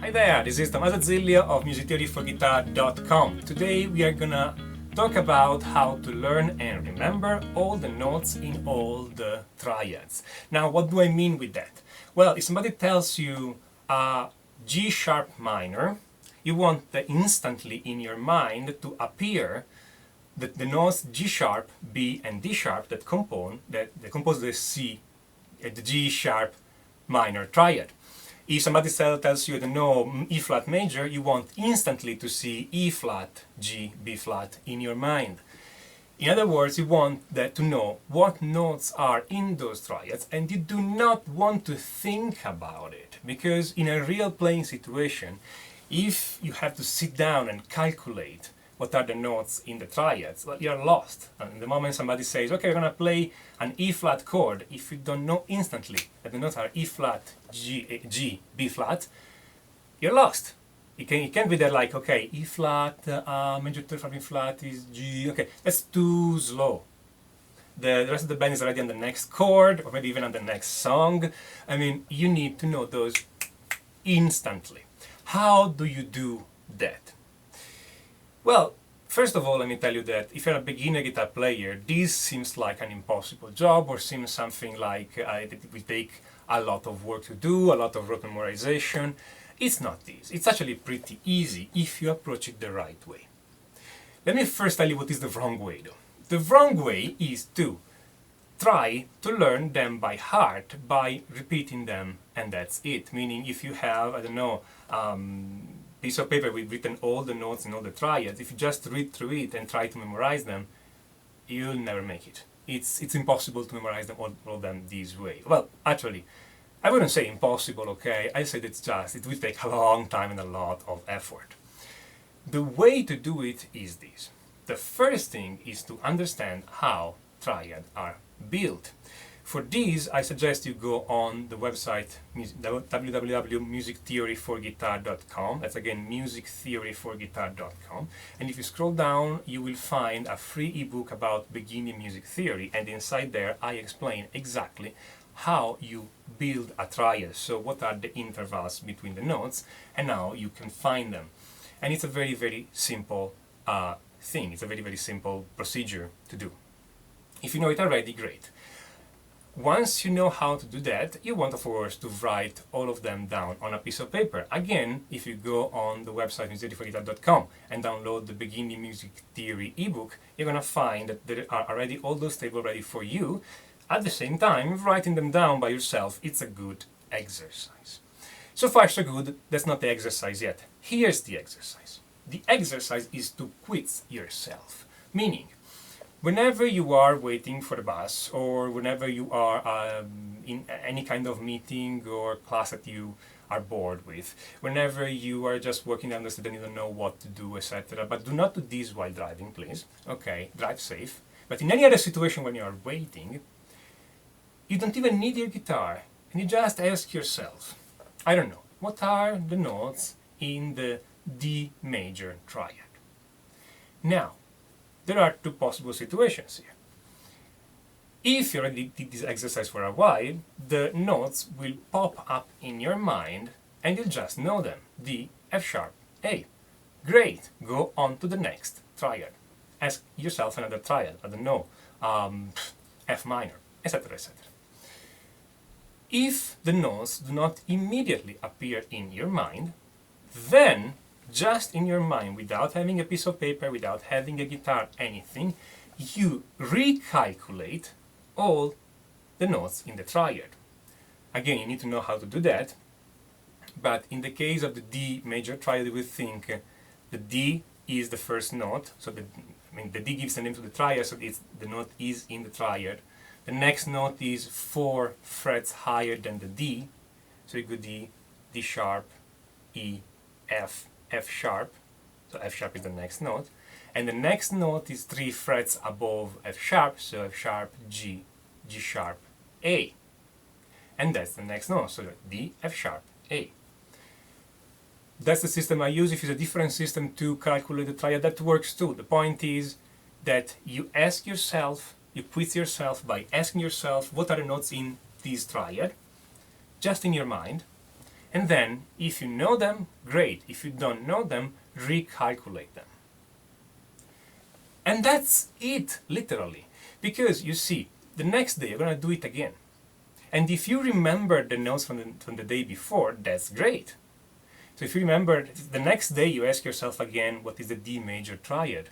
Hi there, this is Tommaso Ziglia of musictheoryforguitar.com. Today we are gonna talk about how to learn and remember all the notes in all the triads. Now, what do I mean with that? Well, if somebody tells you G sharp minor, you want the instantly in your mind to appear the notes G sharp, B, and D sharp that compose the C, the G sharp minor triad. If somebody tells you, I don't know, E flat major, you want instantly to see E flat, G, B flat in your mind. In other words, you want to know what notes are in those triads, and you do not want to think about it, because in a real playing situation, if you have to sit down and calculate what are the notes in the triads, well, you're lost. And the moment somebody says, okay, we're going to play an E flat chord, if you don't know instantly that the notes are E flat, G, B flat, you're lost. You can't be there like, okay, E flat, major third flat, B flat is G, okay, that's too slow. The rest of the band is already on the next chord, or maybe even on the next song. I mean, you need to know those instantly. How do you do that? Well, first of all, let me tell you that if you're a beginner guitar player, this seems like an impossible job, or seems something like it will take a lot of work to do, a lot of rote memorization. It's not this. It's actually pretty easy if you approach it the right way. Let me first tell you what is the wrong way, though. The wrong way is to try to learn them by heart by repeating them, and that's it. Meaning, if you have, I don't know, piece of paper with written all the notes and all the triads, if you just read through it and try to memorize them, you'll never make it. It's impossible to memorize them all of them this way. Well, actually, I wouldn't say impossible, okay? I said it will take a long time and a lot of effort. The way to do it is this. The first thing is to understand how triads are built. For this, I suggest you go on the website www.musictheoryforguitar.com. That's again musictheoryforguitar.com. And if you scroll down, you will find a free ebook about beginning music theory. And inside there, I explain exactly how you build a triad. So what are the intervals between the notes and how you can find them. And it's a very, very simple thing. It's a very, very simple procedure to do. If you know it already, great. Once you know how to do that, you want, of course, to write all of them down on a piece of paper. Again, if you go on the website musictheoryforguitar.com and download the Beginning Music Theory ebook, you're going to find that there are already all those tables ready for you. At the same time, writing them down by yourself, it's a good exercise. So far, so good. That's not the exercise yet. Here's the exercise. The exercise is to quiz yourself, meaning, whenever you are waiting for the bus, or whenever you are in any kind of meeting or class that you are bored with, whenever you are just working down the street and you don't know what to do, etc. But do not do this while driving, please. Okay, drive safe. But in any other situation when you are waiting, you don't even need your guitar, and you just ask yourself, I don't know, what are the notes in the D major triad? Now, there are two possible situations here. If you already did this exercise for a while, the notes will pop up in your mind and you'll just know them. D, F sharp, A. Great, go on to the next triad. Ask yourself another triad, I don't know, F minor, etc., etc. If the notes do not immediately appear in your mind, then just in your mind, without having a piece of paper, without having a guitar, anything, you recalculate all the notes in the triad. Again, you need to know how to do that, but in the case of the D major triad, we think the D is the first note, so the D gives the name to the triad, so the note is in the triad. The next note is 4 frets higher than the D, so you go D, D sharp, E, F, F sharp, so F sharp is the next note, and the next note is 3 frets above F sharp, so F sharp, G, G sharp, A, and that's the next note, so D, F sharp, A. That's the system I use. If it's a different system to calculate the triad, that works too. The point is that you ask yourself, you quiz yourself by asking yourself what are the notes in this triad, just in your mind, And then, if you know them, great. If you don't know them, recalculate them. And that's it, literally. Because you see, the next day you're going to do it again. And if you remember the notes from the day before, that's great. So if you remember, the next day you ask yourself again, what is the D major triad?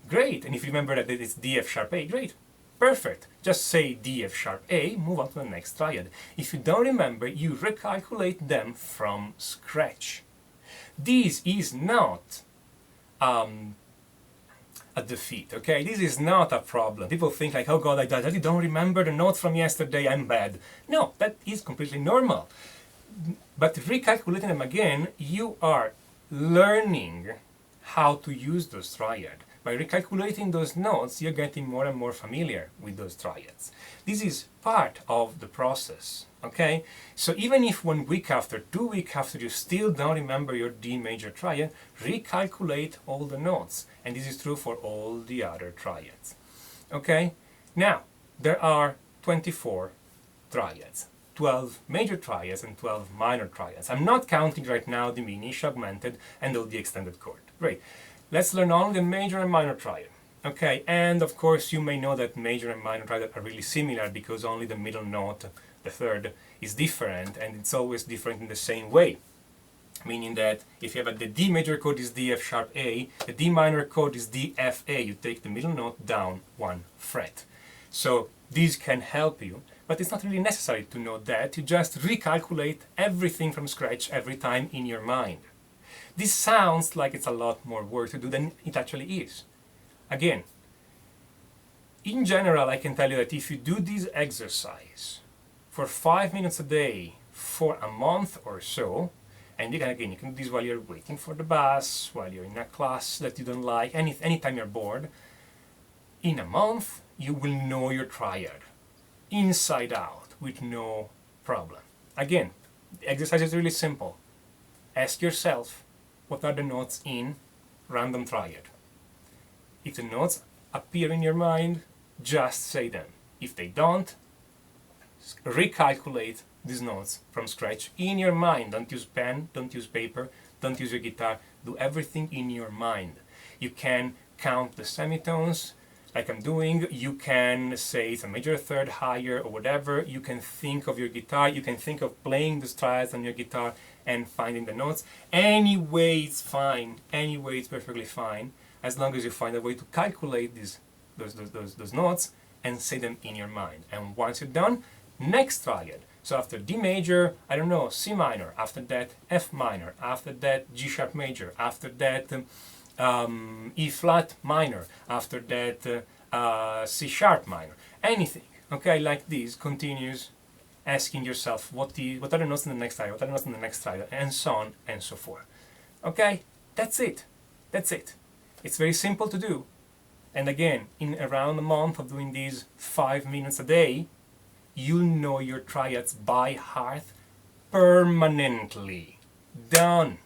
Great. And if you remember that it's D, F sharp, A, great. Perfect. Just say D, F sharp, A, move on to the next triad. If you don't remember, you recalculate them from scratch. This is not a defeat, okay? This is not a problem. People think like, oh God, I don't remember the notes from yesterday, I'm bad. No, that is completely normal. But recalculating them again, you are learning how to use those triads. By recalculating those notes, you're getting more and more familiar with those triads. This is part of the process, okay? So even if 1 week after, 2 weeks after, you still don't remember your D major triad, recalculate all the notes. And this is true for all the other triads, okay? Now, there are 24 triads. 12 major triads and 12 minor triads. I'm not counting right now the diminished, augmented, and all the extended chord. Great. Let's learn only the major and minor triad. Okay, and of course you may know that major and minor triad are really similar because only the middle note, the third, is different, and it's always different in the same way. Meaning that if you have the D major chord is D, F sharp, A, the D minor chord is D, F, A. You take the middle note down 1 fret. So these can help you, but it's not really necessary to know that. You just recalculate everything from scratch every time in your mind. This sounds like it's a lot more work to do than it actually is. Again, in general, I can tell you that if you do this exercise for 5 minutes a day for a month or so, and you can do this while you're waiting for the bus, while you're in a class that you don't like, anytime you're bored, in a month you will know your triad inside out with no problem. Again, the exercise is really simple. Ask yourself, what are the notes in random triad? If the notes appear in your mind, just say them. If they don't, recalculate these notes from scratch in your mind. Don't use pen, don't use paper, don't use your guitar. Do everything in your mind. You can count the semitones like I'm doing. You can say it's a major third higher or whatever. You can think of your guitar. You can think of playing the triads on your guitar and finding the notes. Any way it's fine. Any way it's perfectly fine, as long as you find a way to calculate those notes and say them in your mind. And once you're done, next triad. So after D major, I don't know, C minor. After that, F minor. After that, G sharp major. After that, E flat minor. After that, C sharp minor. Anything, okay, like this continues asking yourself what are the notes in the next triad, what are the notes in the next triad, and so on and so forth. Okay, that's it. That's it. It's very simple to do. And again, in around a month of doing these 5 minutes a day, you'll know your triads by heart permanently. Done.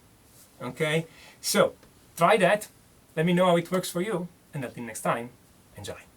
Okay? So, try that. Let me know how it works for you. And until next time, enjoy.